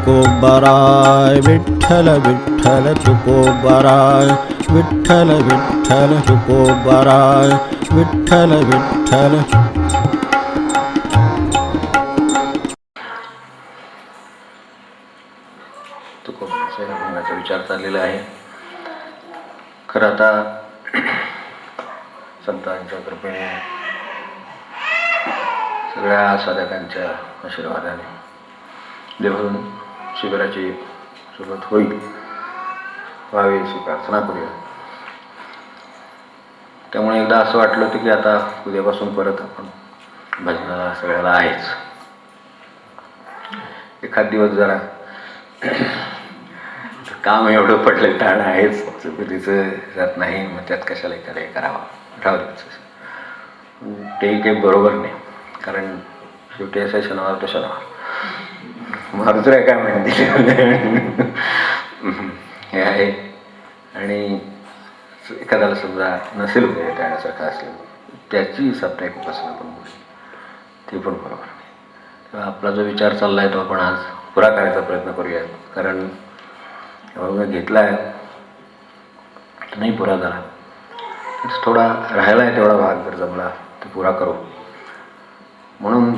तुकोबराय विठ्ठल विठ्ठल तुकोबराय विठ्ठल विठ्ठल तुकोबराय विठ्ठल विठ्ठल. तुकोबराच्या म्हणण्याचा विचार चाललेला आहे. खरं आता संतांच्या कृपेने सगळ्या साधकांच्या आशीर्वादाने देवाहून शिबिराची सुरुवात होईल व्हावी अशी प्रार्थना करूया. त्यामुळे एकदा असं वाटलं होतं की आता उद्यापासून परत आपण भजनाला सगळ्याला आहेच. एखाद दिवस जरा काम एवढं पडलं ताण आहेच, चुकीचं जात नाही, मग त्यात कशाला एखादा हे करावं राहू द्यायचं. ते काही बरोबर नाही, कारण शेवटी असा शनिवार तो शनिवार मारुतीला काय म्हणते हे आहे. आणि एखाद्याला समजा नसेल वगैरे टाळण्यासारखं असेल त्याची साप्ताहिक उपासना पण होईल, ते पण बरोबर नाही. तेव्हा आपला जो विचार चालला आहे तो आपण आज पुरा करायचा प्रयत्न करूयात. कारण एवढा घेतला आहे नाही पुरा झाला, थोडा राहिला आहे तेवढा भाग जर जमला तर पुरा करू म्हणून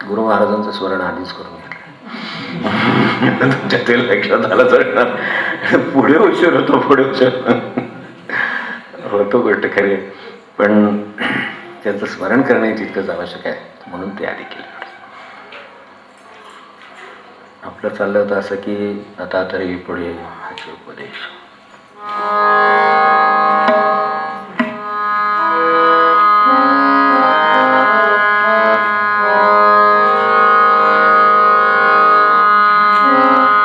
गुरु महाराजांचं स्मरण आधीच करून घेतलं. तुमच्या ते लक्षात आलं तर पुढे उशीर होतो, पुढे उशीर होतो गोष्ट खरी, पण त्याचं स्मरण करणे तितकंच आवश्यक आहे म्हणून ते आधी केलं. आपलं चाललं होतं असं की आता तरी पुढे हाचे उपदेश.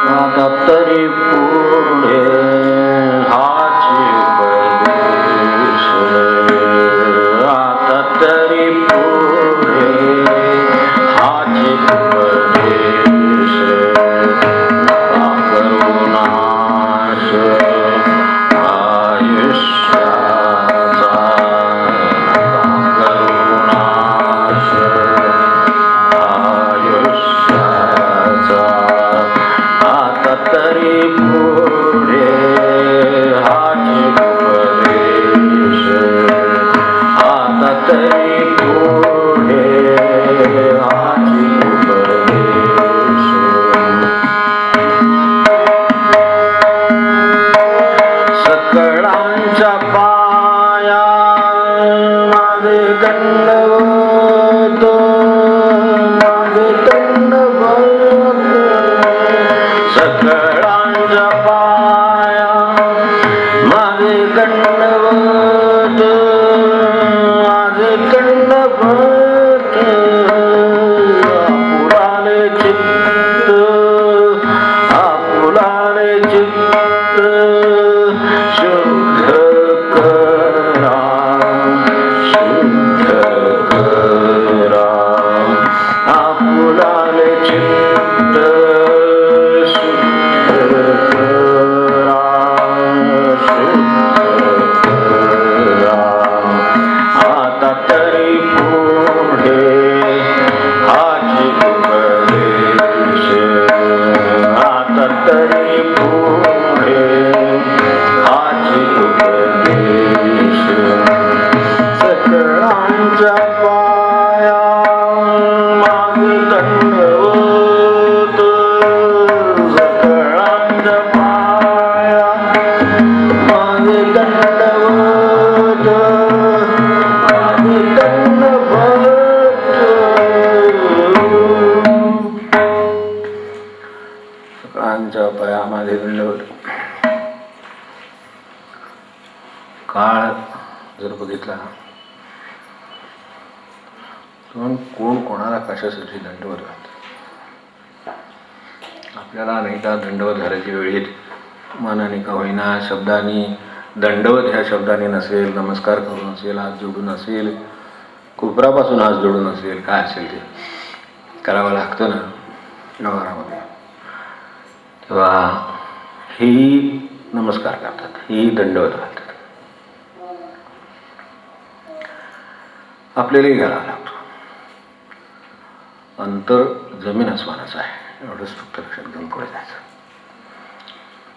आता तरी पुढे हाचे उपदेश, आता तरी पुढे हाचे उपदेश. करुणाश आयुष्याचा, करुणाश आयुष्याचा. आता तरी पुढे हाचे उपदेश, आता तरी पुढे हाचे उपदेश. सकळांच्या पाया माझे दंडवत, माझे दंडवत. सकळांच्या पाया माझे दंडवत, माझे दंडवत. आपुलाले चित्त, आपुलाले चित्त शुद्ध करा, शुद्ध करा. आपुलाले चित्त शुद्ध करा, शुद्ध करा. आता तरी पुढे हाचे उपदेश, आता तरी पुढे हाचे उपदेश. सकळांच्या पाया माझे दंडवत, सकळांच्या पाया माझे दंडवत, माझे दंडवत. सकळांच्या पाया माझे दंडवत. काळ जर बघितला तर कोण कोणाला कशासाठी दंडवत घालतं. आपल्याला अनेकदा दंडवत घालायची वेळ येते, मनाने का होईना, शब्दाने. दंडवत ह्या शब्दाने नसेल, नमस्कार करून असेल, हात जोडून असेल, कोपरापासून हात जोडून असेल, काय असेल ते करावं लागतं ना व्यवहारामध्ये. तेव्हा ही नमस्कार करतात, ही दंडवत घालतात. आपल्यालाही घालावं लागतो. अंतर जमीन आसमानाचं आहे. एवढंच फक्त लक्षात घेऊन पुढे जायचं.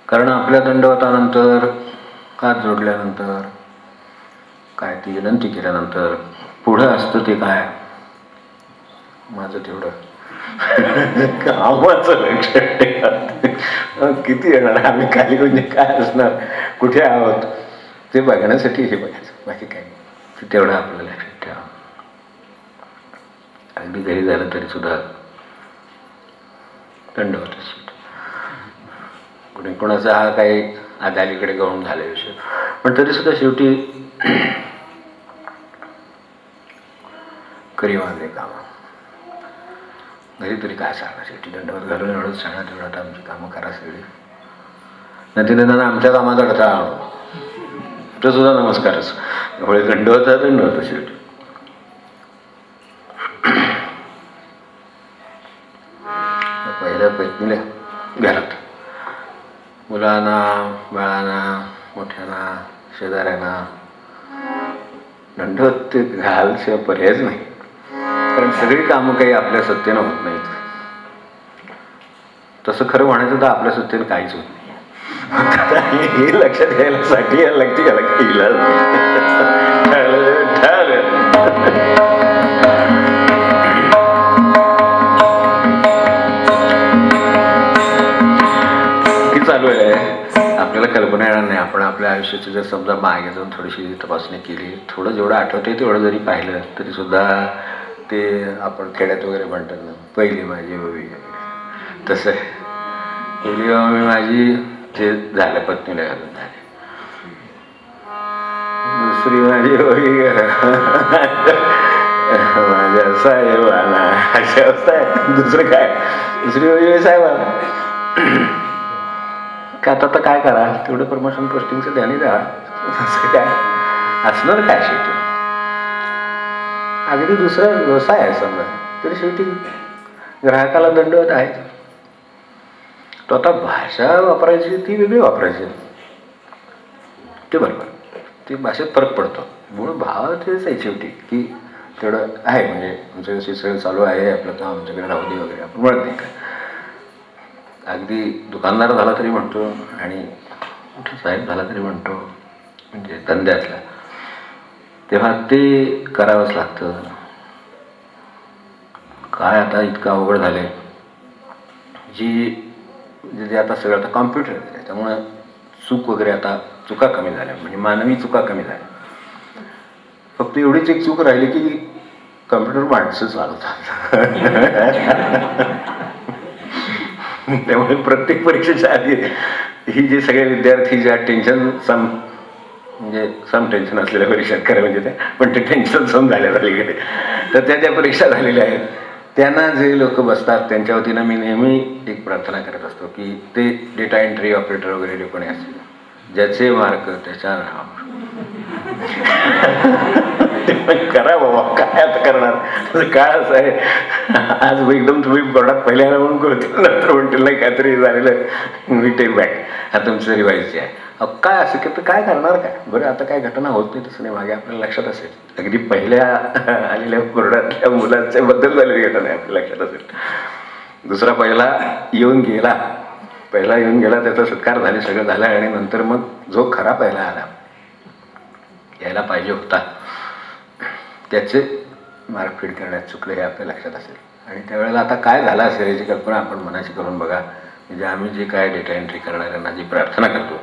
कारण आपल्या दंडवतानंतर, हात जोडल्यानंतर, काय ती विनंती केल्यानंतर पुढं असतं ते काय, माझं तेवढं कामाचं लक्ष ठेवा. किती येणार, आम्ही खाली म्हणजे काय असणार, कुठे आहोत ते बघण्यासाठी हे बघायचं, बाकी काय नाही. तेवढं आपलं लक्षात ठेवा. अगदी घरी झालं तरी सुद्धा दंडवत असेल. कुणी कोणाचा हा काही आदालीकडे गळून झाला विषय, पण तरी सुद्धा शेवटी करी वाजले काम. घरी तरी काय सांगणार, शेवटी दंडवत घालून एवढंच सांगा, तेवढं आमची कामं करा सगळी. नाही तिने त्यांना आमच्या कामाचा अडथळा आणू, तो सुद्धा नमस्कारच. त्यामुळे दंडवत शेवटी. पहिल्या पत्नीला घरात मुलांना, बाळांना, मोठ्यांना, शेजाऱ्यांना दंडवत ते घालशिवाय पर्यायच नाही. कारण सगळी कामं काही आपल्या सत्तेनं होत नाहीत. तसं खरं म्हणायचं तर आपल्या सत्तेनं काहीच होत नाही. हे लक्षात घ्यायलासाठी याला इलाज चालू आहे. आपल्याला कल्पना येणार नाही. आपण आपल्या आयुष्याची जर समजा मागे जाऊन थोडीशी तपासणी केली, थोडं जेवढं आठवते तेवढं जरी पाहिलं तरी सुद्धा ते आपण खेड्यात वगैरे म्हणतात ना, पहिली माझी हवी, तसं पहिली हवी माझी जे झालं पत्नीला घालून झाले, दुसरी माझी हवी माझ्या साहेबांना, अशी अवस्था आहे. दुसरं काय, दुसरी हवी साहेबांना का आता काय करा, तेवढं प्रमोशन पोस्टिंगचं ध्यानी द्या. असं काय असणार काय शेवटी, अगदी दुसरा व्यवसाय आहे समजा तरी शेवटी ग्राहकाला दंडवत आहे. तो आता भाषा वापरायची ती वेगळी वापरायची ते बरोबर, ती भाषेत फरक पडतो. मूळ भाव तेच आहे शेवटी, की तेवढं आहे. म्हणजे आमचं सगळं चालू आहे, आपलं काम आमच्याकडे राहू दे वगैरे आपण म्हणत नाही का. अगदी दुकानदार झाला तरी म्हणतो आणि मोठा साहेब झाला तरी म्हणतो, म्हणजे धंद्यातला, तेव्हा ते करावंच लागतं. काय आता इतकं अवघड झालं आहे, जे आता सगळं आता कॉम्प्युटर आहे, त्यामुळं चूक वगैरे आता चुका कमी झाल्या, म्हणजे मानवी चुका कमी झाल्या. फक्त एवढीच एक चूक राहिली की कॉम्प्युटर माणसं चालवतात. त्यामुळे प्रत्येक परीक्षेच्या आधी ही जे सगळे विद्यार्थी ज्या टेन्शन सम टेन्शन असलेल्या परीक्षा खरं म्हणजे त्या, पण ते टेन्शन सम झाल्या अलीकडे, तर त्या ज्या परीक्षा झालेल्या आहेत त्यांना जे लोक बसतात त्यांच्या वतीनं मी नेहमी एक प्रार्थना करत असतो की ते डेटा एंट्री ऑपरेटर वगैरे जे कोणी असतील, ज्याचे मार्क त्याच्या नावावर करा बाबा, काय आता करणार. काय असं आहे, आज एकदम तुम्ही बोर्डात पहिल्याला म्हणून करतील, नंतर म्हणतील नाही काहीतरी झालेलं मी टेक बॅक, हा तुमचं रिवाईजची आहे. काय असं की तर काय करणार काय. बरं आता काय घटना होत नाही तसं नाही, मागे आपल्याला लक्षात असेल अगदी पहिल्या आलेल्या बोर्डातल्या मुलांच्या बद्दल झालेली घटना आहे, आपल्या लक्षात असेल. दुसरा पहिला येऊन गेला त्याचा सत्कार झाले, सगळं झालं, आणि नंतर मग जो खरा पहिला आला यायला पाहिजे होता त्याचे मार्क फीड करण्यात चुकले हे आपल्या लक्षात असेल. आणि त्यावेळेला आता काय झालं असेल याची कल्पना आपण मनाशी करून बघा. म्हणजे आम्ही जे काय डेटा एंट्री करणाऱ्यांना जी प्रार्थना करतो,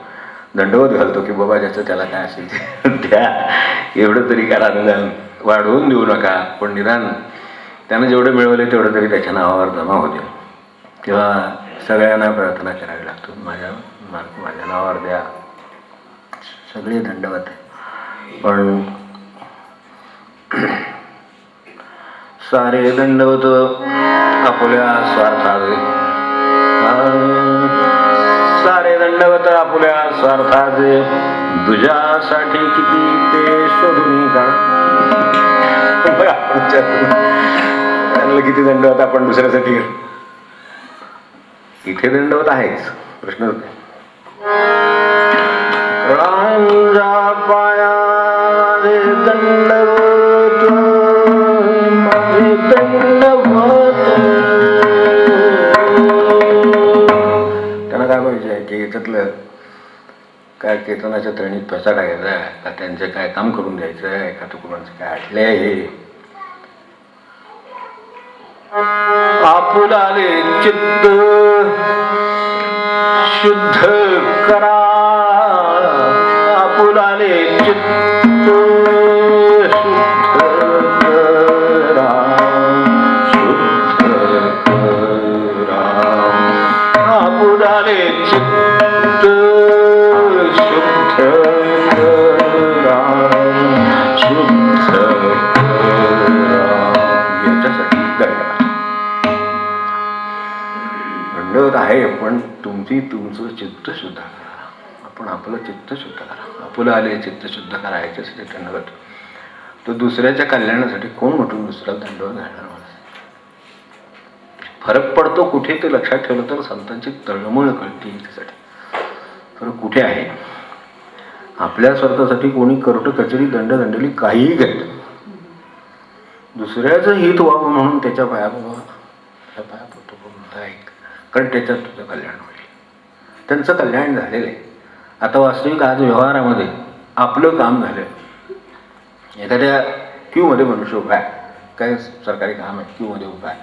दंडवत घालतो की बाबा ज्याचं त्याला काय असेल ते द्या, एवढं तरी करा, निदान वाढवून देऊ नका, पण निदान त्यानं जेवढं मिळवले तेवढं तरी त्याच्या नावावर जमा होते. तेव्हा सगळ्यांना प्रार्थना करावी लागतो, माझ्या नावावर द्या. सगळे दंडवत आहे, पण सारे दंडवत आपुल्या स्वार्थाचे, सारे दंडवत आपुल्या स्वार्थाचे, तुझ्यासाठी किती ते शोधून काढ. त्यांना किती दंडवत आपण दुसऱ्यासाठी. इथे दंडवत आहेच, प्रश्न रांजा पाया रे दंडवत, माझे दंडवत. पाहिजे की याच्यातलं काय केतनाच्या तळणीत पैसा टाकायचा आहे का, त्यांचं काय काम करून द्यायचं आहे का, तुकोबांचं काय आटले आहे. आपुलाले चित्त शुद्ध करा, आपुलाले चित्त शुद्ध करा, शुद्ध करा, आपुलाले चित्त शुद्ध करा, शुद्ध करा. याच्यासाठी दंडवत आहे, पण तुमचं चित्त शुद्ध करा. आपण आपलं चित्त शुद्ध करा, आपलं आले चित्त शुद्ध करा, याच्यासाठी दंडवत. तो दुसऱ्याच्या कल्याणासाठी कोण म्हटून दुसऱ्याला दंडवत घालणार. फरक पडतो कुठे ते लक्षात ठेवलं तर संतांची तळमळ कळते. याच्यासाठी फरक कुठे आहे. आपल्या स्वार्थासाठी कोणी करोट कचेरी दंडली काहीही घेत, दुसऱ्याचं हित व्हावं म्हणून त्याच्या पाया पडतो, कारण त्याच्यात तुझं कल्याण होईल. त्यांचं कल्याण झालेलं आहे. आता वास्तविक आज व्यवहारामध्ये आपलं काम झालं. एखाद्या क्यूमध्ये मनुष्य उभा आहे, काय सरकारी काम आहे, क्यूमध्ये उभा आहे,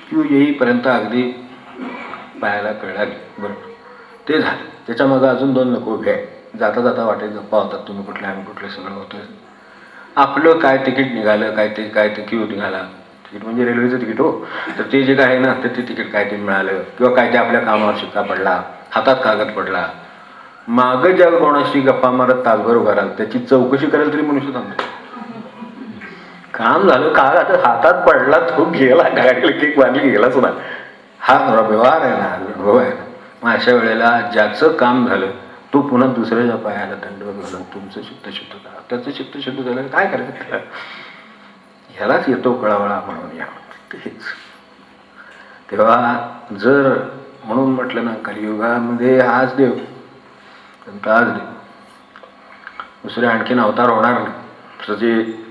क्यू येईपर्यंत अगदी पायाला कळला बरोबर, ते झालं. त्याच्या मागं अजून 2 लोक उभे आहे. जाता जाता वाटेत गप्पा होतात, तुम्ही कुठले आम्ही कुठले, सगळं होतं. आपलं काय तिकीट निघालं, काय ते क्यू निघाला. तिकीट म्हणजे रेल्वेचं तिकीट हो, तर ते जे काय आहे ना ते तिकीट काय ते मिळालं, किंवा काय ते आपल्या कामावर शिक्का पडला, हातात कागद पडला. मागं ज्या कोणाशी गप्पा मारत तासभर उभा राहिला त्याची चौकशी करायला तरी मनुष्य थांबतो. काम झालं, कागद हातात पडला, तो गेला, गाडीला केक बांधली गेला सुद्धा. हा व्यवहार आहे ना, अनुभव आहे ना. मग अशा वेळेला ज्याचं काम झालं तो पुन्हा दुसऱ्याच्या पायाला दंडवत घालून तुमचं चित्त शुद्ध करा. त्याचं चित्त शुद्ध झालं काय करायचं, ह्यालाच येतो कळावळा म्हणून या. हेच तेव्हा जर म्हणून म्हटलं ना, कलियुगामध्ये हाच देव, हाच देव, दुसरे आणखीन अवतार होणार नाही. जे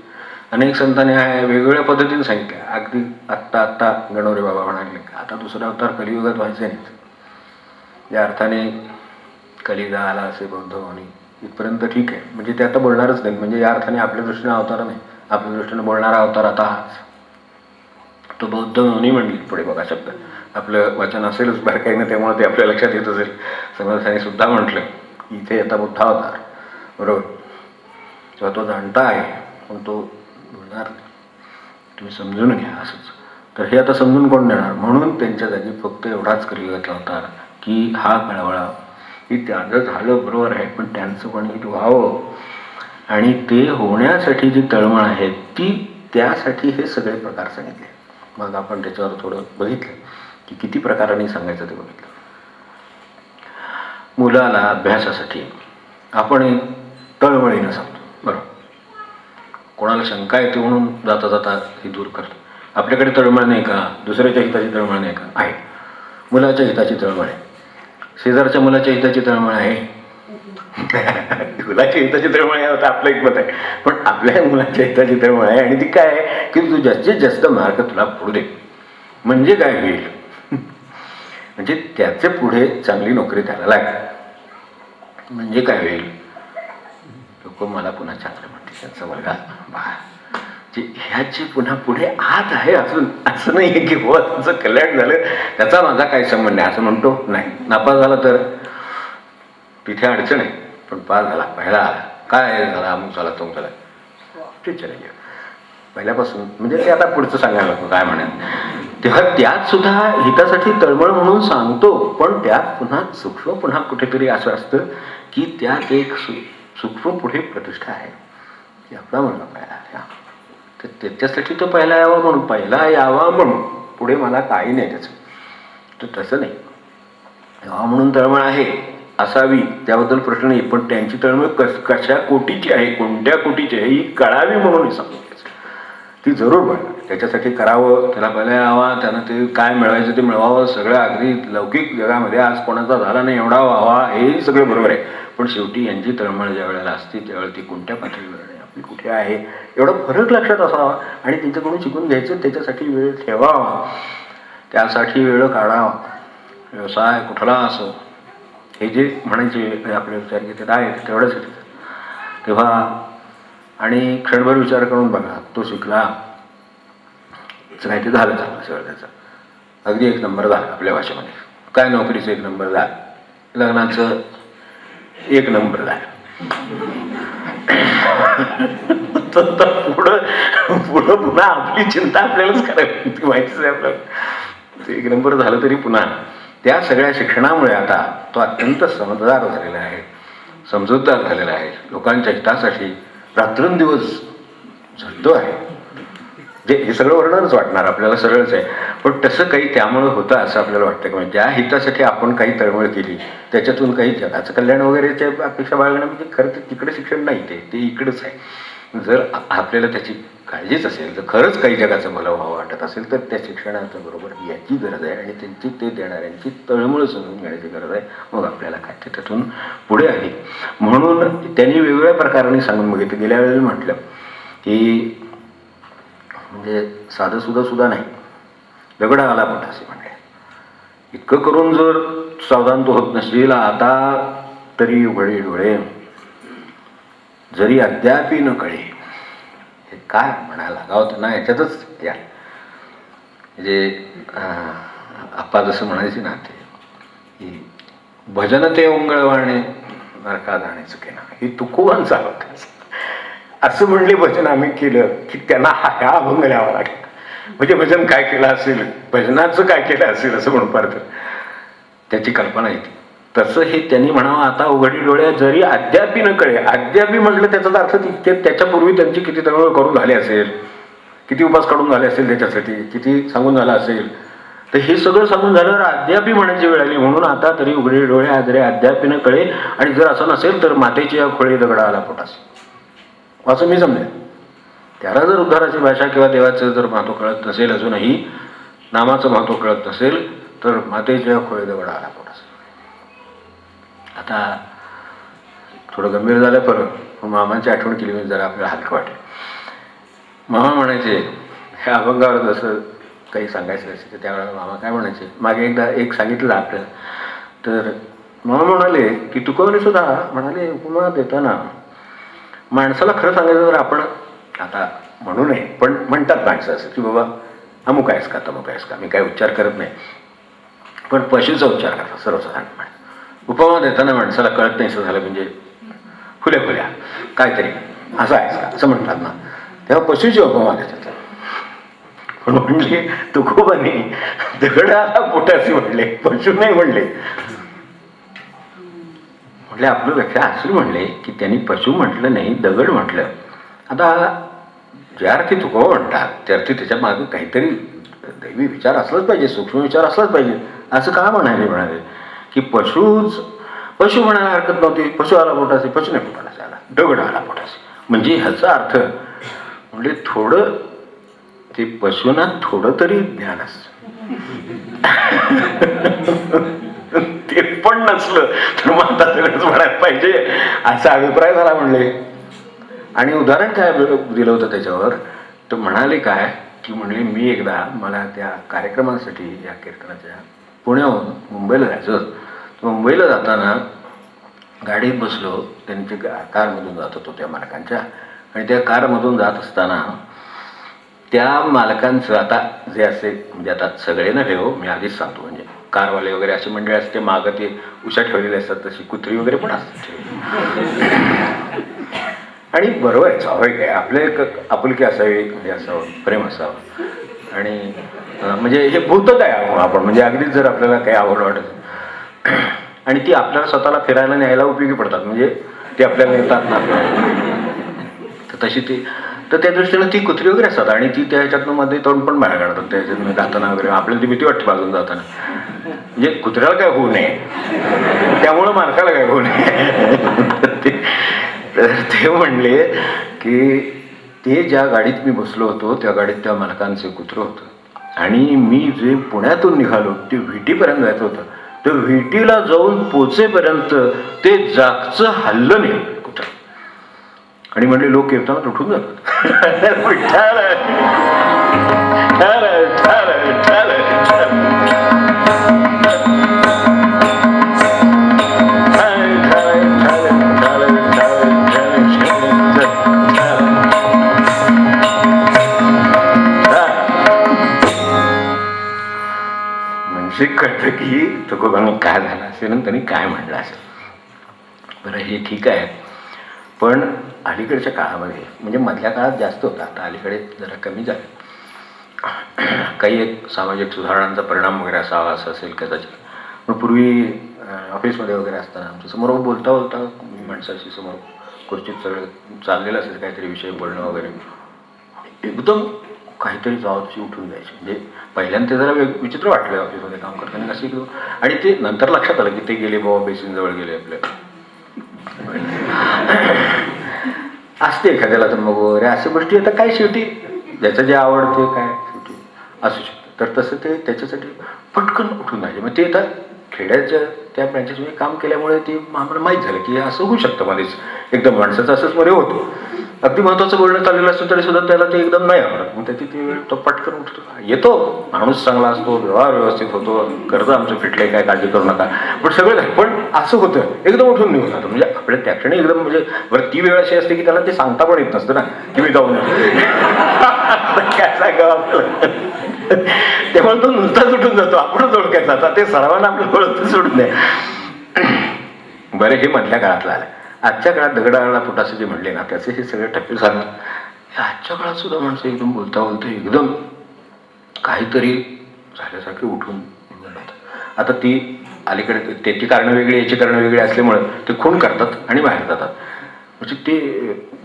अनेक संतांनी आहे वेगवेगळ्या पद्धतीने सांगितलं. अगदी आत्ता गणोरे बाबा म्हणाले आता दुसरा अवतार कलियुगात व्हायचे नाही. या अर्थाने कलियुग आला असे बौद्ध आणि इथपर्यंत ठीक आहे, म्हणजे ते आता बोलणारच नाही. म्हणजे या अर्थाने आपल्या दृष्टीने अवतार नाही, आपल्या दृष्टीने बोलणारा अवतार आता हाच. तो बौद्ध म्हणून म्हणली पुढे बघा शब्द, आपलं वचन असेलच बाहेर काही ना, त्यामुळे ते आपल्या लक्षात येत असेल. समर्थाने सुद्धा म्हटलं की इथे आता मोठा अवतार बरोबर, तेव्हा तो जाणता आहे पण तो बोलणार नाही, तुम्ही समजून घ्या असंच. तर हे आता समजून कोण देणार. म्हणून त्यांच्या जागी फक्त एवढाच कलियुगातला अवतार की हा कळवळा की त्याचं झालं बरोबर आहे, पण त्यांचं पण हित व्हावं. आणि ते होण्यासाठी जी तळमळ आहे ती, त्यासाठी हे सगळे प्रकार सांगितले. मग आपण त्याच्यावर थोडं बघितलं की किती प्रकारांनी सांगायचं ते बघितलं. मुलाला अभ्यासासाठी आपण तळमळीनं सांगतो बरोबर. कोणाला शंका येते म्हणून जाता जाता ही दूर करतो. आपल्याकडे तळमळ नाही का, दुसऱ्याच्या हिताची तळमळ नाही का, आहे. मुलाच्या हिताची तळमळ आहे, शेजारच्या मुलाच्या हिताची तळमळ आहे, मुलाच्या हिताची तळमळ आहे होता आपलं एकमत आहे. पण आपल्या मुलाच्या हिताची तळमळ आहे, आणि ती काय आहे की तू जास्तीत जास्त मार्क तुला पडू दे. म्हणजे काय होईल, म्हणजे त्याचे पुढे चांगली नोकरी त्याला लागेल. म्हणजे काय होईल, लोक मला पुन्हा चांगलं म्हणते, त्यांचा मुलगा ह्याची पुन्हा पुढे आत आहे असून असं नाही आहे की हो तुमचं कल्याण झालं त्याचा माझा काही संबंध आहे असं म्हणतो नाही. नापास झाला तर तिथे अडचण आहे, पण पास झाला, पहिला आला, काय झाला, अमुक झाला, तमुक झाला, ते चले पहिल्यापासून. म्हणजे ते आता पुढचं सांगायला नको काय म्हणेल. तेव्हा त्यात सुद्धा हितासाठी तळमळ म्हणून सांगतो, पण त्यात पुन्हा सूक्ष्म पुन्हा कुठेतरी असं असतं की त्यात एक सूक्ष्म पुढे प्रतिष्ठा आहे की आपला मुलगा पहिला आला, तर त्याच्यासाठी तो पहिला यावा म्हणून, पहिला यावा म्हणून, पुढे मला काही नाही त्याचं. तर तसं नाही, यावा म्हणून तळमळ आहे असावी त्याबद्दल प्रश्न नाही, पण त्यांची तळमळ कशा कोटीची आहे, कोणत्या कोटीची आहे ही कळावी म्हणून सांगतो. ती जरूर बघा, त्याच्यासाठी करावं, त्याला पहिला यावा, त्यानं ते काय मिळवायचं ते मिळवावं, सगळं अगदी लौकिक जगामध्ये आज कोणाचा झाला नाही एवढा व्हावा, हे सगळं बरोबर आहे. पण शेवटी यांची तळमळ ज्या वेळेला असते त्यावेळेला ती कोणत्या पातळीवर आहे, आपली कुठे आहे, एवढा फरक लक्षात असावा. आणि त्यांच्याकडून शिकून घ्यायचं, त्याच्यासाठी वेळ ठेवावा, त्यासाठी वेळ काढावा. व्यवसाय कुठला असो, हे जे म्हणायचे आपले विचार घेतात आहे तेवढंच येते. तेव्हा आणि क्षणभर विचार करून बघा, तो शिकला काय ते झालं चांगलं सगळं त्याचं, अगदी 1 नंबर झाला आपल्या भाषेमध्ये. काय नोकरीचं 1 नंबर झालं, लग्नाचं 1 नंबर झालं. पुढं पुढं पुन्हा आपली चिंता आपल्यालाच करावी, ती माहितीच आहे आपल्याला. 1 नंबर झालं तरी पुन्हा त्या सगळ्या शिक्षणामुळे आता तो अत्यंत समजदार झालेला आहे, समजूतदार झालेला आहे, लोकांच्या हितासाठी रात्रंदिवस झटतो आहे. जे हे सगळं वर्णनच वाटणार आपल्याला, सरळच आहे, पण तसं काही त्यामुळं होतं असं आपल्याला वाटतं की म्हणजे त्या हितासाठी आपण काही तळमळ केली, त्याच्यातून काही जगाचं कल्याण वगैरेच्या अपेक्षा बाळगणं म्हणजे खरं तर तिकडे शिक्षण नाही, ते इकडंच आहे. जर आपल्याला त्याची काळजीच असेल, जर खरंच काही जगाचं भलं व्हावं वाटत असेल तर त्या शिक्षणाच्या बरोबर याची गरज आहे आणि त्यांची ते देणाऱ्यांची तळमळ समजून घेण्याची गरज आहे. मग आपल्याला काय ते त्यातून पुढे आहे. म्हणून त्यांनी वेगवेगळ्या प्रकाराने सांगून बघितलं. गेल्या वेळेला म्हटलं की म्हणजे साधं सुद्धा नाही, दगड आला पोटासी म्हणले. इतकं करून जर सावधान तो होत नसेल, आता तरी उघडे डोळे जरी अद्यापी न कळे. हे काय म्हणायला लागावं त्यांना याच्यातच या म्हणजे आप्पा जसं म्हणायचे ना ते की भजन ते ओंगळवाणे नरका जाणे चुके ना, ही तुकोवन चालवत असं म्हणले. भजन आम्ही केलं की त्यांना ह्या अभंग लिहावा लागेल. म्हणजे भजन काय केलं असेल, भजनाचं काय केलं असेल असं म्हणून पाहतं त्याची कल्पना येते. तसं हे त्यांनी म्हणावं, आता उघडी डोळे जरी अद्यापी न कळे. अद्यापी म्हटलं त्याचा अर्थ त्याच्यापूर्वी त्यांची किती तळमळ करून झाली असेल, किती उपास काढून झाले असेल, त्याच्यासाठी किती सांगून झालं असेल. तर हे सगळं सांगून झाल्यावर अद्यापी म्हणायची वेळ आली. म्हणून आता तरी उघडे डोळे जरी अद्यापी न कळे. आणि जर असं नसेल तर मातेची या खोळी दगडा आला पोटास, असं मी समजेल. त्याला जर उद्धाराची भाषा किंवा देवाचं जर महत्त्व कळत नसेल, अजूनही नामाचं महत्त्व कळत नसेल, तर मातेच्या खोळी दगडा आला पोटास. आता थोडं गंभीर झालं पण मामांची आठवण केली म्हणजे जरा आपल्याला हलकं वाटेल. मामा म्हणायचे ह्या अभंगावर जसं काही सांगायचं असेल तर त्यावेळेला मामा काय म्हणायचे, मागे एकदा एक सांगितलं आपल्याला. तर मामा म्हणाले की तुकोबनी सुद्धा म्हणाले उपमा देताना माणसाला खरं सांगायचं तर आपण आता म्हणू नये, पण म्हणतात माणसं असं की बाबा अमुक आहेस का तमुक आहेस का. मी काय उच्चार करत नाही, पण पशूचा उच्चार करतात सर्वसाधारणपणे. उपमा देताना माणसाला कळत नाही असं झालं म्हणजे फुल्या काहीतरी असं आहेस का असं म्हणतात ना, तेव्हा पशूची उपमा देतात. पण म्हणले तुकोबाने दगडाला पोटासी म्हणले, पशु नाही म्हणले. म्हटले आपलं व्याख्या असं म्हणले की त्यांनी पशु म्हटलं नाही, दगड म्हटलं. आता ज्या अर्थी तुकोबा म्हणतात त्या अर्थी त्याच्या मागे काहीतरी दैवी विचार असलाच पाहिजे, सूक्ष्म विचार असलाच पाहिजे. असं का म्हणाले की पशु म्हणायला हरकत नव्हती. पशु आला पोटासी, पशु नाही पोटासी आला, दगड आला पोटासी. म्हणजे ह्याचा अर्थ म्हणजे थोडं ते पशूंना थोडं तरी ज्ञान असतं. ते पण नसलं तर माता सगळंच म्हणायला पाहिजे असा अभिप्राय झाला म्हणले. आणि उदाहरण काय दिलं होतं त्याच्यावर, तर म्हणाले काय की म्हणले मी एकदा मला त्या कार्यक्रमासाठी या कीर्तनाच्या पुण्याहून मुंबईला जायचं. मुंबईला जाताना गाडीत बसलो, त्यांची कारमधून जात होतो त्या मालकांच्या. आणि त्या कारमधून जात असताना त्या मालकांचं आता जे असे म्हणजे आता सगळे नव्हे हो, मी आधीच सांगतो, म्हणजे कारवाले वगैरे असे मंडळी असते, मागं ते उशा ठेवलेले असतात, तशी कुत्री वगैरे पण असतात. आणि बरोबर आहे, स्वाभाविक आहे, आपले एक आपुलकी असावी, हे असावं, प्रेम असावं. आणि म्हणजे हे भूतच आहे आपण, म्हणजे अगदीच जर आपल्याला काही आवड वाटत आणि ती आपल्याला स्वतःला फिरायला न्यायला उपयोगी पडतात, म्हणजे ते आपल्याला नेतात ना तर तशी ती, तर त्या दृष्टीनं ती कुत्री वगैरे असतात. आणि ती त्या ह्याच्यातनं मध्ये तोंड पण बाहेर काढतात त्याच्यातून जाताना वगैरे. आपल्याला ती भीती वाटते बाजून जाताना, म्हणजे कुत्र्याला काय होऊ नये, त्यामुळं मालकाला काय होऊ नये. तर ते म्हणले की ते ज्या गाडीत मी बसलो होतो त्या गाडीत त्या मालकांचं कुत्रं होतं. आणि मी जे पुण्यातून निघालो ते व्हिटीपर्यंत जायचं होतं. तर व्हिटीला जाऊन पोचेपर्यंत ते जागचं हल्लं नाही कुठं. आणि म्हणले लोक कीर्तनात उठून जातात. कळतं की तुकोबांनी काय झालं असेल आणि त्यांनी काय म्हणलं असेल. बरं, हे ठीक आहे. पण अलीकडच्या काळामध्ये, म्हणजे मधल्या काळात जास्त होता, आता अलीकडे जरा कमी झालं. काही एक सामाजिक सुधारणांचा परिणाम वगैरे असावा असं असेल कदाचित. पण पूर्वी ऑफिसमध्ये वगैरे असताना आमच्या समोर बोलता बोलता माणसाशी समोर खुर्चीत सगळं चाललेलं असेल काहीतरी विषय बोलणं वगैरे, एकदम काहीतरी जबाबची उठून जायची. म्हणजे पहिल्यांदा ते जरा विचित्र वाटलं ऑफिसमध्ये काम करताना असे एकदम. आणि ते नंतर लक्षात आलं की ते गेले बाबा बेसिनजवळ गेले आपल्या. असते एखाद्याला तर मग वगैरे अशा गोष्टी आता काय शेवटी ज्याचं जे आवडते काय शेवटी असू शकतं. तर तसं ते त्याच्यासाठी पटकन उठून जायचे. मग ते आता खेड्याच्या त्या ब्रँचेसमध्ये काम केल्यामुळे ते आम्हाला माहीत झालं की असं होऊ शकतं मध्येच एकदम माणसाचं असंच मध्ये होतं. अगदी महत्त्वाचं बोलणं चाललेलं असतं तरी सुद्धा त्याला ते एकदम नाही आवडत. मग त्याची ती वेळ तो पटकन उठतो. येतो माणूस चांगला असतो, व्यवहार व्यवस्थित होतो, कर्ज आमचं फिटले काय काळजी करू नका, पण सगळं झालं. पण असं होतं एकदम उठून निघून जातं. म्हणजे आपल्या त्या क्षणी एकदम म्हणजे बरं ती वेळ अशी असते की त्याला ते सांगता पण येत नसतं ना की मी जाऊन काय सांगावं आपल्याला. त्यामुळे तो नुसताच उठून जातो. आपणच ओळखायचा. आता ते सर्वांना आपलं ओळख सोडून द्या. बरं, हे मधल्या काळातलं आलं. आजच्या काळात दगडाला फुटासे जे म्हणले ना त्याचे हे सगळे टप्पे झालं. आजच्या काळात सुद्धा माणसं एकदम बोलता बोलता एकदम काहीतरी झाल्यासारखे उठून निघून जातात. आता ती अलीकडे त्याची कारणं वेगळी याची कारणं वेगळी असल्यामुळे ते खून करतात आणि बाहेर जातात. म्हणजे ते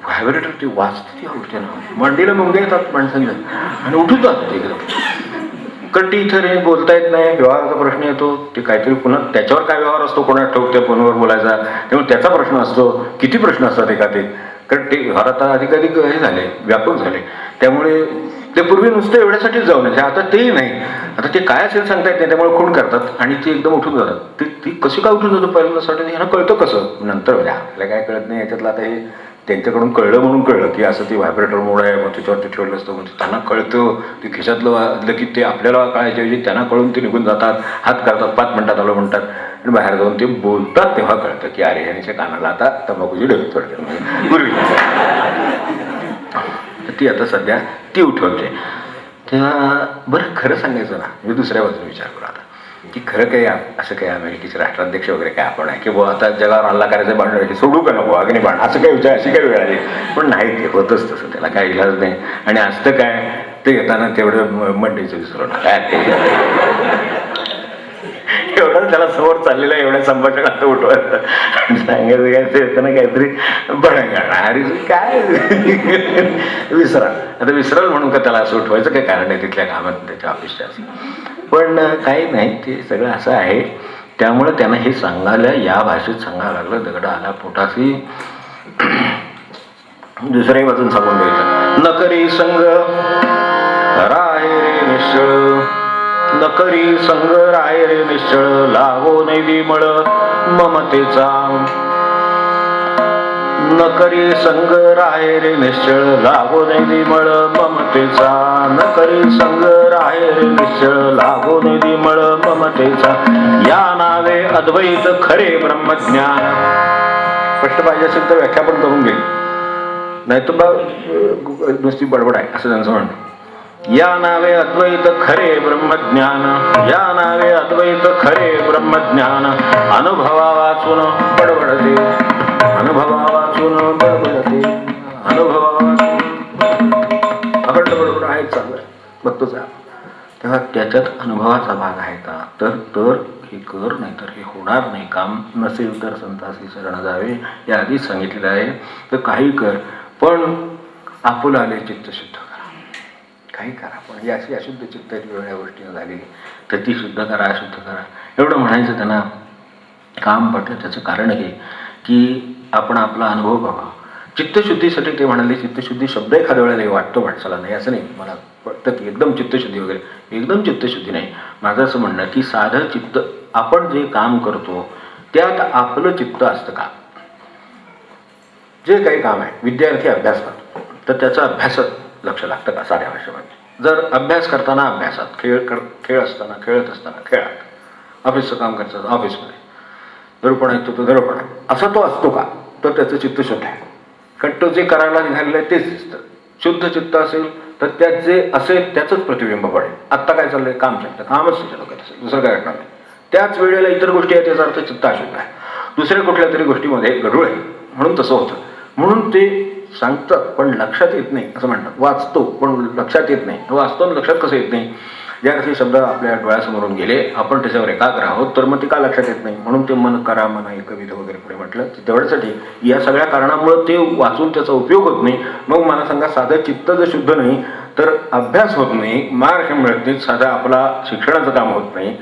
व्हायब्रेटर ते वाजते ती आवडते ना, मांडीला मुंगे येतात माणसांना आणि उठून जातात एकदम. कारण ती इथं रे बोलता येत नाही, व्यवहाराचा प्रश्न येतो. ते काहीतरी पुन्हा त्याच्यावर काय व्यवहार असतो कोणाला ठाऊक त्या फोनवर बोलायचा, त्यामुळे त्याचा प्रश्न असतो. किती प्रश्न असतात एका ते, कारण ते व्यवहार आता अधिकाधिक हे झाले, व्यापक झाले. त्यामुळे ते पूर्वी नुसतं एवढ्यासाठीच जाऊ नये, आता तेही नाही. आता ते काय असेल सांगता येत नाही, त्यामुळे खून करतात आणि ते एकदम उठून जातात. ती कशी काय उठून जातो पहिल्यांदासाठी ह्यांना कळतं कसं नंतर. म्हणजे आपल्याला काय कळत नाही याच्यातलं. आता हे त्यांच्याकडून कळलं म्हणून कळलं की असं ती व्हायब्रेटर मोड आहे, मग त्याच्यावरती ठेवलं असतं. मग त्यांना कळतं ते खिशातलं वाजलं की ते आपल्याला कळायच्याऐवजी त्यांना कळून ते निघून जातात, हात करतात, 5 मिनिटात आलो म्हणतात आणि बाहेर जाऊन ते बोलतात. तेव्हा कळतं की अरे ह्यांच्या कानाला आता तंबाखूची डबी थोडक्यात. पूर्वी ती आता सध्या ती उठवते. तेव्हा बरं, खरं सांगायचं ना, मी दुसऱ्या बाजूने विचार करू आता की खरं काही असं काही अमेरिकेचे राष्ट्राध्यक्ष वगैरे काय आपण आहे की बुवा आता जगावर हल्ला करायचं, भांडण हे सोडू का नको, अग्निबाण असं काही विचार, अशी काही वेळ आली. पण नाही, ते होतच तसं, त्याला काही इलाज नाही. आणि असतं काय ते येताना तेवढं मंडईचं विसरू नका ते एवढं त्याला समोर चाललेलं आहे, एवढ्या संभाषणात उठवायचं सांगायचं काय ते येताना काहीतरी बरं अरे काय विसरा. आता विसराल म्हणून का त्याला असं उठवायचं काय कारण आहे तिथल्या कामात त्याच्या ऑफिसच्या असं. पण काही नाही, ते सगळं असं आहे. त्यामुळे त्यांना हे सांगायला या भाषेत सांगायला लागलं, दगडा आला पोटासी. दुसऱ्याही बाजून सांगून द्यायचं, नकरी संग राय रे निश्चळ, नकरी संग राय रे निश्चळ, लागो नैदी मळ ममतेचा. नकरी संग राय रे निश्चळ, लागो नैदी मळ ममतेचा. नकरी संग राय रे निश्चळ, लागो नैदी मळ ममतेचा. या नावे अद्वैत खरे ब्रह्मज्ञान. स्पष्ट पाहिजे असेल तर व्याख्या पण करून घे, नाही तर बा नुसती बडबड आहे असं त्यांचं म्हणणं. या नावे अद्वैत खरे ब्रह्मज्ञान, या नावे अद्वैत खरे ब्रह्मज्ञान. अनुभवा वाचून बडबडते, अनुभवा वाचून बडबडते, अनुभवा अखंड बडबड आहे चालू आहे बघतोच आहे. तेव्हा त्याच्यात अनुभवाचा भाग आहे का, तर हे कर, नाही तर हे होणार नाही. काम नसेल तर संतासी शरण जावे, हे आधीच सांगितलेलं आहे. तर काही कर, पण आपुला आले चित्त शुद्ध करा. काही करा, पण ही अशी अशुद्ध चित्त वेगळ्या गोष्टीनं झालेली, तर ती शुद्ध करा, अशुद्ध करा एवढं म्हणायचं त्यांना काम पडलं. त्याचं कारण हे की आपण आपला अनुभव बघा. चित्तशुद्धीसाठी ते म्हणाले, चित्तशुद्धी शब्द एखाद्या वेळेला वाटतो माणसाला, नाही असं नाही, मला वाटतं की एकदम चित्तशुद्धी वगैरे, एकदम चित्तशुद्धी नाही. माझं असं म्हणणं की साधं चित्त, आपण जे काम करतो त्यात आपलं चित्त असतं का. जे काही काम आहे, विद्यार्थी अभ्यास करतो तर त्याचा अभ्यासात लक्ष लागतं का साध्या भाषेमध्ये. जर अभ्यास करताना अभ्यासात, खेळ असताना खेळत असताना खेळात, ऑफिसचं काम करतात ऑफिसमध्ये, दडपण आहे तो दडपण आहे, असा तो असतो का, तर त्याचं चित्त शुद्ध आहे. कारण तो जे करायला निघालेलं आहे तेच दिसतं. शुद्ध चित्त असेल तर त्यात जे असेल त्याचंच प्रतिबिंब पडेल. आत्ता काय चाललंय, काम चालतं, कामच त्याच्या डोक्यात असेल, दुसरं काय घडणार नाही. त्याच वेळेला इतर गोष्टी आहेत, याचा अर्थ चित्त अशुद्ध आहे, दुसऱ्या कुठल्या तरी गोष्टीमध्ये गढूळ आहे, म्हणून तसं होतं. म्हणून ते सांगतात पण लक्षात येत नाही, असं म्हणतात. वाचतो पण लक्षात येत नाही. वाचतो लक्षात कसं येत नाही, ज्या अर्थी शब्द आपल्या डोळ्यासमोरून गेले, आपण त्याच्यावर एकाग्र आहोत, तर मग ते का लक्षात येत नाही. म्हणून ते मन करा मना एकविध वगैरे पुढे म्हटलं तेवढ्यासाठी. या सगळ्या कारणामुळे ते वाचून त्याचा उपयोग होत नाही. मग मला सांगा, साधं चित्त जर शुद्ध नाही तर अभ्यास होत नाही, मार्क मिळत नाही, साधं आपला शिक्षणाचं काम होत नाही,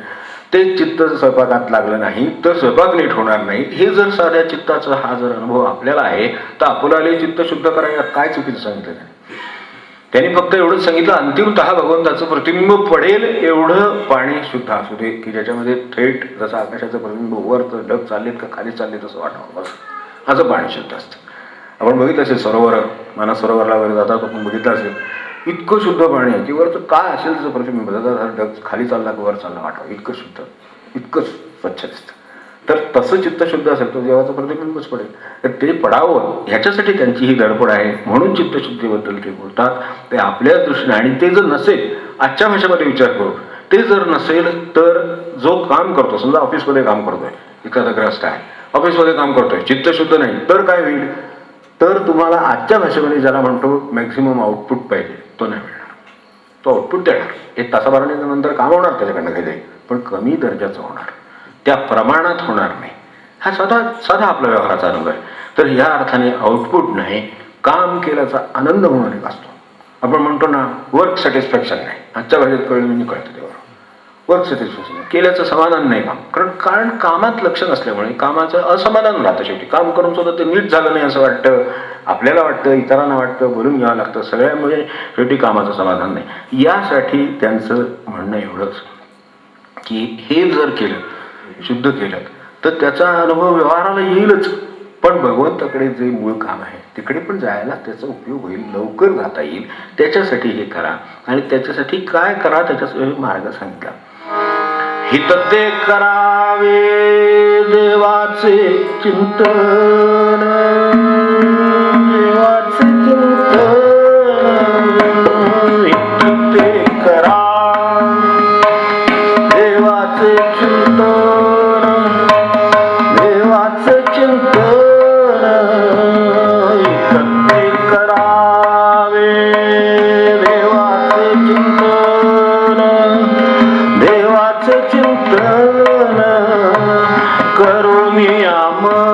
ते चित्त स्वयंपाकात लागलं नाही तर स्वयंपाक नीट होणार नाही. हे जर साध्या चित्ताचा हा जर अनुभव आपल्याला आहे, तर आपल्याला चित्त शुद्ध करायला काय चुकीचं सांगितलं नाही. त्यांनी फक्त एवढंच सांगितलं, अंतिमतः भगवंताचं प्रतिबिंब पडेल एवढं पाणी शुद्ध असू दे, की ज्याच्यामध्ये थेट जसं आकाशाचं प्रतिबिंब वर ढग चाललेत का खाली चाललेत असं वाटावं, बस असं पाणी शुद्ध असतं. आपण बघितलं असेल सरोवर, मानस सरोवरला वगैरे जातात, आपण बघितलं असेल इतकं शुद्ध पाणी आहे की वरचं काय असेल त्याचं प्रतिबिंब ढग खाली चालला की वर चालला वाटावं, इतकं शुद्ध, इतकं स्वच्छ दिसतं. तर तसं चित्त शुद्ध असेल तर देवाचं प्रतिबिंबच पडेल. तर ते पडावं ह्याच्यासाठी त्यांची ही धडपड आहे. म्हणून चित्तशुद्धीबद्दल ते बोलतात. ते आपल्या दृष्टीने, आणि ते जर नसेल, आजच्या भाषेमध्ये विचार करू, ते जर नसेल तर जो काम करतो, समजा ऑफिसमध्ये काम करतोय, एखादा ग्रस्त आहे, ऑफिसमध्ये काम करतोय, चित्तशुद्ध नाही तर काय होईल, तर तुम्हाला आजच्या भाषेमध्ये ज्याला म्हणतो मॅक्झिमम आउटपुट पाहिजे तो नाही मिळणार. तो आउटपुट देणार, 1 तासाभराने नंतर काम होणार त्याच्याकडनं काही, पण कमी दर्जाचं होणार, त्या प्रमाणात होणार नाही. हा साधा आपला व्यवहाराचा अनुभव आहे. तर या अर्थाने आउटपुट नाही, काम केल्याचा आनंद म्हणून एक असतो. आपण म्हणतो ना वर्क सॅटिस्फॅक्शन नाही, आजच्या भाषेत कळलं म्हणजे कळतं तेव्हा वर्क सॅटिस्फॅक्शन, केल्याचं समाधान नाही काम. कारण कामात लक्ष नसल्यामुळे कामाचं असमाधान राहतं. शेवटी काम करून सुद्धा ते नीट झालं नाही असं वाटतं, आपल्याला वाटतं, इतरांना वाटतं, बोलून घ्यावं लागतं, सगळ्यामुळे शेवटी कामाचं समाधान नाही. यासाठी त्यांचं म्हणणं एवढंच की हे जर केलं, शुद्ध केलं, तर त्याचा अनुभव व्यवहाराला येईलच, पण भगवंताकडे जे मूळ काम आहे तिकडे पण जायला त्याचा उपयोग होईल, लवकर जाता येईल. त्याच्यासाठी हे करा. आणि त्याच्यासाठी काय करा, त्याच्यासाठी मार्ग सांगितला. हित ते करावे देवाचे चिंतन, देवाचे चिंतन, हित ते करा देवाचे चिंतन, देवाचे चिंतन, हित ते करावे देवाचे चिंतन, देवाचे चिंतन, करून अमर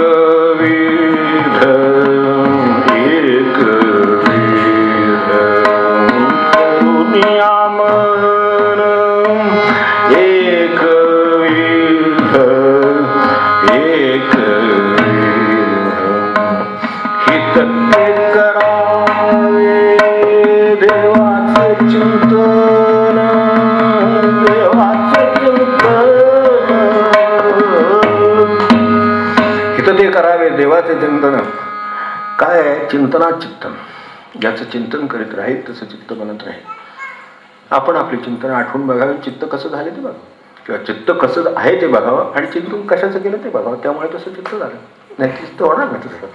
एकविध, एकविध, करून अमर एकविध, एकविध, हित ते करावे देवाचे चिंतन, देवाचे चिंतन, हित ते करावे देवाचे चिंतन. काय आहे चिंतनात चिंतन, ज्याचं चिंतन करीत राहील तसं चित्त बनत राहील. आपण आपली चिंतन आठवून बघावे, चित्त कसं झाले ते बघावं, किंवा चित्त कसं आहे ते बघावं, आणि चिंतन कशाचं केलं ते बघावं. त्यामुळे तसं चित्त झालं, नाही चित्त होणार नाही तसं.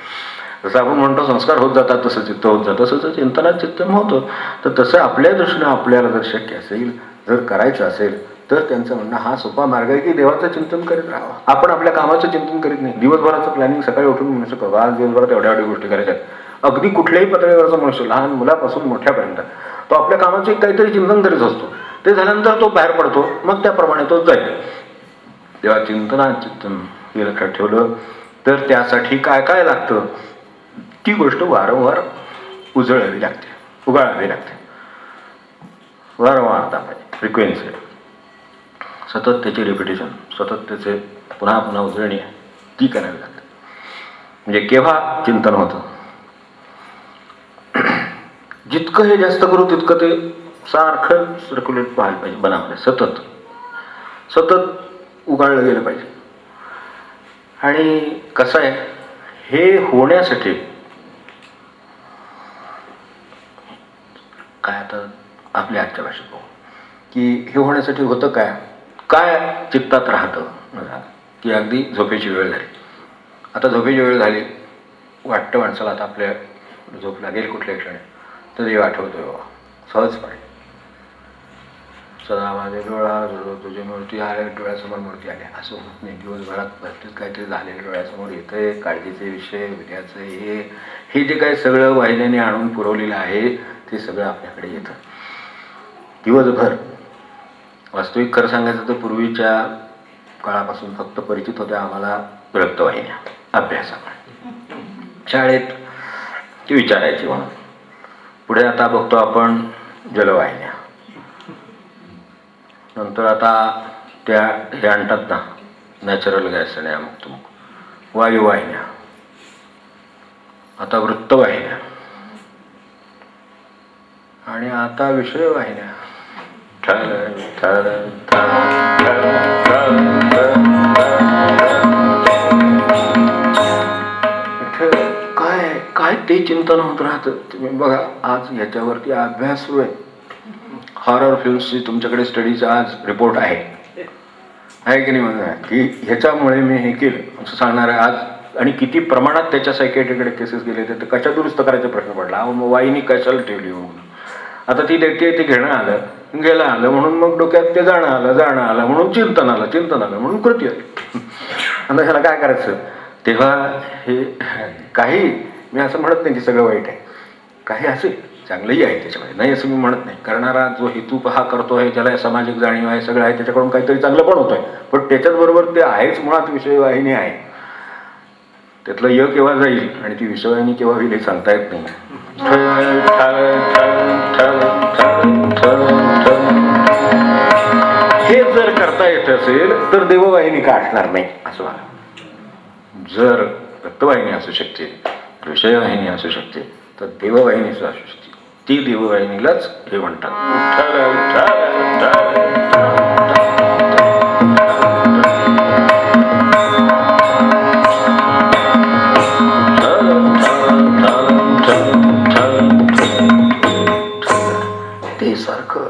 जसं आपण म्हणतो संस्कार होत जातात तसं चित्त होत जातं, तसं चिंतनात चिंतन होतं. तर तसं आपल्या दृष्टीनं आपल्याला जर शक्य असेल, जर करायचं असेल, तर त्यांचं म्हणणं हा सोपा मार्ग आहे की देवाचं चिंतन करीत राहावं. आपण आपल्या कामाचं चिंतन करीत नाही. दिवसभराचं प्लॅनिंग सकाळी उठून म्हणू शकतो, आज दिवसभरात एवढ्या गोष्टी करायच्या आहेत. अगदी कुठल्याही पातळीवरचा मनुष्य, लहान मुलापासून मोठ्यापर्यंत, तो आपल्या कामाचं काहीतरी चिंतन करीत असतो. ते झाल्यानंतर तो बाहेर पडतो, मग त्याप्रमाणे तो जाईल. तेव्हा चिंतनात चिंतन हे लक्षात ठेवलं तर त्यासाठी काय काय लागतं, ती गोष्ट वारंवार उजळावी लागते, उगाळावी लागते, वारंवारता पाहिजे, फ्रिक्वेन्सी, सतत त्याची रिपिटेशन, सतत त्याचे पुन्हा पुन्हा उजळणी ती करावी लागते. म्हणजे केव्हा चिंतन होतं, जितकं हे जास्त करू तितकं ते सारखं सर्क्युलेट व्हायला पाहिजे बनामध्ये, सतत सतत उगाळलं गेलं पाहिजे. आणि कसं आहे हे होण्यासाठी काय, आता आपल्या आजच्या भाषेत बघू की हे होण्यासाठी होतं काय, काय चित्तात राहतं की अगदी झोपेची वेळ झाली. आता झोपेची वेळ झाली, वाटतं माणसाला आता आपल्या झोप लागेल कुठल्या क्षणी तर देव आठवतोय बाबा सहजपणे. सदा माझे डोळा तुझी मूर्ती आल्या डोळ्यासमोर मूर्ती आल्या असं होत नाही. दिवसभरात भरतीच काहीतरी झालेलं डोळ्यासमोर येतंय, काळजीचे विषय, उद्याचं हे जे काही सगळं वाहिन्याने आणून पुरवलेलं आहे ते सगळं आपल्याकडे येतं दिवसभर. वास्तविक खरं सांगायचं तर पूर्वीच्या काळापासून फक्त परिचित होत्या आम्हाला रक्तवाहिन्या अभ्यासामुळे, शाळेत ती विचारायची म्हणून. पुढे आता बघतो आपण जलवाहिन्या, नंतर आता त्या हे आणतात ना नॅचरल गॅस आणि अमुक तमुक, वायुवाहिन्या, आता वृत्तवाहिन्या आणि आता विषयवाहिन्या. काय काय ते चिंतन होत राहतं. तुम्ही बघा आज याच्यावरती अभ्यास सुरू आहे. हॉरर फिल्म्सची तुमच्याकडे स्टडीचा आज रिपोर्ट आहे की नाही म्हणा की ह्याच्यामुळे मी हे केलं असं सांगणार आहे आज. आणि किती प्रमाणात त्याच्या सायकॅट्रिकडे केसेस गेले तर कशा दुरुस्त करायचा प्रश्न पडला. मग वाहिनी कशाला ठेवली म्हणून. आता ती देते ते घेणं आलं गेलं आलं म्हणून मग डोक्यात ते जाणं आलं म्हणून चिंतन आलं म्हणून कृती आली. आता ह्याला काय करायचं. तेव्हा हे काही मी असं म्हणत नाही की सगळं वाईट आहे, काही असेल चांगलंही आहे त्याच्यामध्ये, नाही असं मी म्हणत नाही. करणारा जो हेतू हा करतो आहे, ज्याला सामाजिक जाणीव आहे, सगळं आहे, त्याच्याकडून काहीतरी चांगलं पण होत आहे. पण त्याच्याचबरोबर ते आहेच मुळात विषयवाहिनी आहे. त्यातलं य केव्हा जाईल आणि ती विषयवाहिनी केव्हा होईल हे सांगता येत नाही. हे जर करता येत असेल तर देववाहिनी का असणार नाही असं मला. जर रक्तवाहिनी असू शकते, विषयवाहिनी असू शकते, तर देववाहिनी असू शकते. ती देववाहिनीलाच हे म्हणतात. ते सारखं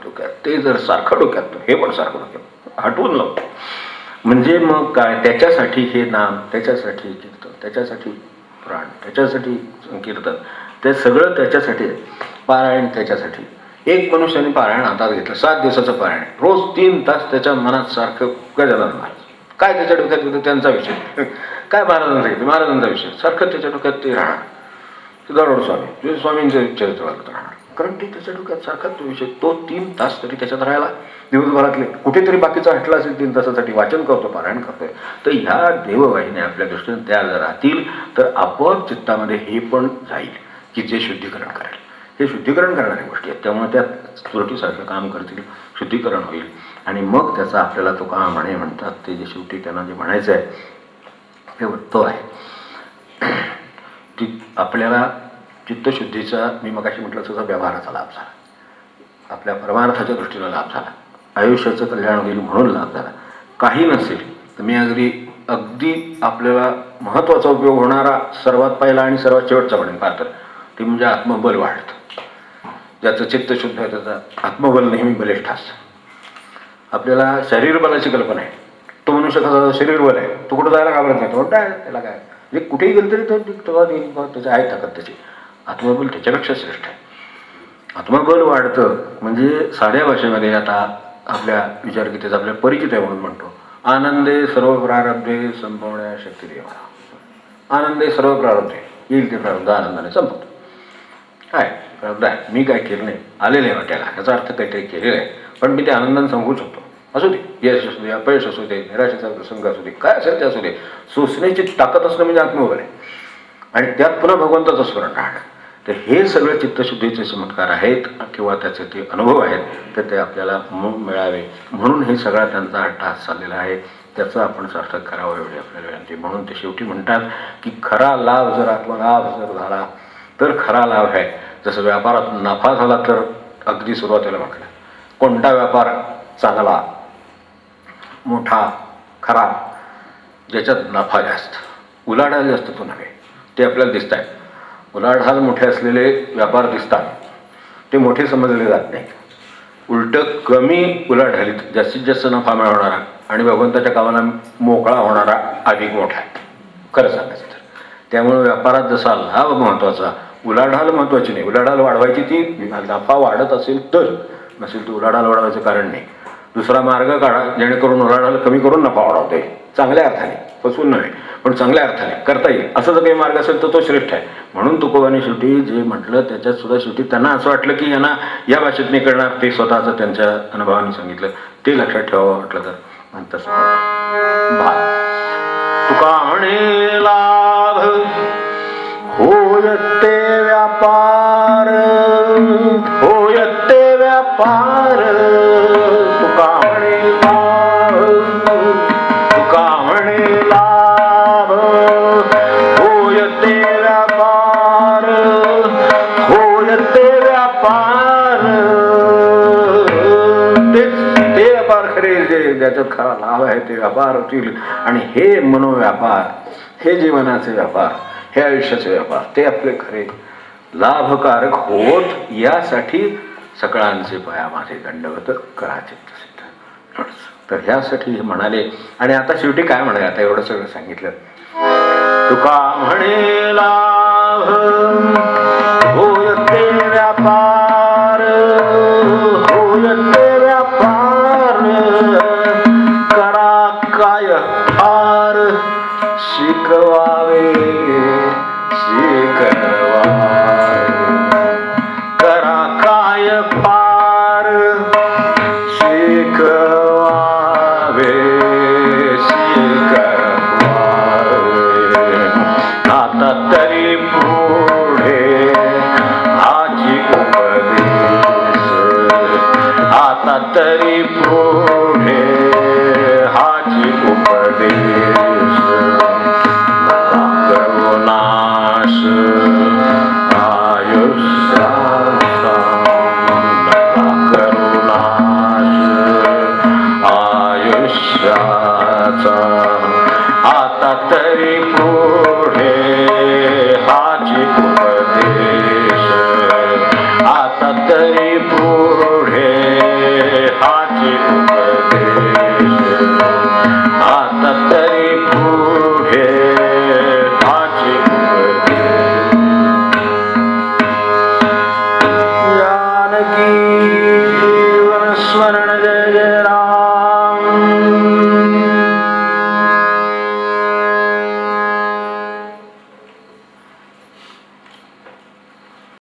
डोक्यात, ते जर सारखं डोक्यात हे पण सारखं डोक्यात हटवून लावतो. म्हणजे मग काय, त्याच्यासाठी हे नाम, त्याच्यासाठी कीर्तन, त्याच्यासाठी प्राण, त्याच्यासाठी कीर्तन, ते सगळं त्याच्यासाठी. पारायण त्याच्यासाठी. एक मनुष्याने पारायण हातात घेतलं, 7 दिवसाचं पारायण, रोज 3 तास त्याच्या मनात सारखं गजानन महाराज काय त्याच्या डोक्यात होतं त्यांचा विषय, काय महाराजांचा विषय सारखं त्याच्या डोक्यात ते राहणार. गरुड स्वामी स्वामींचं चरित्र वाचत राहणार, कारण ते त्याच्या डोक्यात सारखा तो विषय. तो 3 तास तरी त्याच्यात राहायला दिवसभरातले कुठेतरी बाकीचा हटला असेल 3 तासासाठी वाचन करतो, पारायण करतोय. तर ह्या देववाहिन्या आपल्या दृष्टीने तयार जर राहतील तर आपोआप चित्तामध्ये हे पण जाईल की जे शुद्धीकरण करेल. हे शुद्धीकरण करणाऱ्या गोष्टी आहेत, त्यामुळे त्या त्रुटीसारखं काम करतील, शुद्धीकरण होईल. आणि मग त्याचा आपल्याला तो का म्हणतात ते जे शेवटी त्यांना जे म्हणायचं आहे हे वृत्त आहे. ती आपल्याला चित्तशुद्धीचा मी मगाशी म्हटलं तसा व्यवहाराचा लाभ झाला, आपल्या परमार्थाच्या दृष्टीनं लाभ झाला, आयुष्याचं कल्याण होईल म्हणून लाभ झाला. काही नसेल तर मी अगदी आपल्याला महत्त्वाचा उपयोग होणारा सर्वात पहिला आणि सर्वात शेवटचा म्हणेन पाहतं ते म्हणजे आत्मबल वाढतं. ज्याचं चित्त शुद्ध आहे त्याचा आत्मबल नेहमी बलिष्ठ असतं. आपल्याला शरीर बलाची कल्पना आहे. तो मनुष्य कसा शरीर बल आहे, तो कुठं जायला घाबरत नाही, तो काय त्याला काय म्हणजे कुठेही गेलं तरी तो त्याची आहे ताकद त्याची. आत्मबल त्याच्यापेक्षा श्रेष्ठ आहे. आत्मबल वाढतं म्हणजे साध्या भाषेमध्ये आता आपल्या विचारगीतेचा आपल्याला परिचित आहे म्हणून म्हणतो, आनंदे सर्व प्रारब्धे संपवण्या शक्ती देवा. आनंदे सर्व प्रारब्धे, येईल ते प्रारब्ध आनंदाने संपवतो. काय प्रारब्ध आहे, मी काय केलं नाही, आलेलं आहे वाट्याला, याचा अर्थ काहीतरी केलेलं आहे, पण मी ते आनंदाने संपवू शकतो. असू दे, यश असू दे, अपयश असू दे, निराशेचा प्रसंग असू दे, काय असेल ते असू दे, सोसण्याची ताकद असणं म्हणजे आत्मबल आहे. आणि त्यात पुन्हा भगवंताचं स्मरण राहणं. तर हे सगळे चित्तशुद्धीचे चमत्कार आहेत किंवा त्याचे ते अनुभव आहेत, तर ते आपल्याला मिळावे म्हणून हे सगळा त्यांचा अट्टहास चाललेला आहे. त्याचं आपण सार्थक करावं एवढी आपल्याला विनंती. म्हणून ते शेवटी म्हणतात की खरा लाभ जर आत्मलाभ जर झाला तर खरा लाभ आहे. जसं व्यापारात नफा झाला तर अगदी सुरुवातीला म्हटलं कोणता व्यापार चांगला, मोठा, खरा, ज्याच्यात नफा जास्त, उलाढाल जास्त तो नव्हे, ते आपल्याला दिसत आहे. उलाढाल मोठे असलेले व्यापार दिसतात, ते मोठे समजले जात नाहीत. उलटं कमी उलाढालीत जास्तीत जास्त नफा मिळवणारा आणि भगवंताच्या कामाला मोकळा होणारा अधिक मोठा आहे खरं सांगायचं तर. त्यामुळे व्यापारात जसा लाभ महत्त्वाचा उलाढाल महत्त्वाची नाही, उलाढाल वाढवायची ती नफा वाढत असेल तर, नसेल तर उलाढाल वाढवायचं कारण नाही. दुसरा मार्ग काढा जेणेकरून उलाढाल कमी करून नफा वाढवता येईल, चांगल्या अर्थाने, फसवून नव्हे पण चांगल्या अर्थाने करता येईल. असा जर काही मार्ग असेल तर तो श्रेष्ठ आहे. म्हणून तुकोबांनी शेवटी जे म्हटलं त्याच्यात सुद्धा शेवटी त्यांना असं वाटलं की यांना या भाषेत नाही करणार, ते स्वतःचं त्यांच्या अनुभवाने सांगितलं, ते लक्षात ठेवावं वाटलं तर तसं तुका म्हणे लाभ होयते व्यापार, होयते व्यापार, तुका म्हणे लाभ, तुका म्हणे लाभ, होयते व्यापार, होयते व्यापार. ते व्यापार खरे जे ज्याच्यात खरा लाभ आहे ते व्यापार होतील. आणि हे मनोव्यापार, हे जीवनाचे व्यापार, हे आयुष्याचे व्यापार, ते आपले खरे लाभकारक होत यासाठी सकळांचे पाया माझे दंडवत करा चित्तसिद्ध. तर ह्यासाठी हे म्हणाले. आणि आता शेवटी काय म्हणाले, आता एवढं सगळं सांगितलं. तुका म्हणे लाभ होयते व्यापार, होयते व्यापार, करा काय फार शिकवावे, शिकवावे, करा काय फार शिकवावे, शिकवावे. आता तरी पुढे हाची उपदेश, आता तरी पुढे हाची उपदेश. नाश आयुष्याचा, करुणाश आयुष्याचा. आता तरी पुढे हाची उपदेश, आता तरी पुढे हाची उपदेश.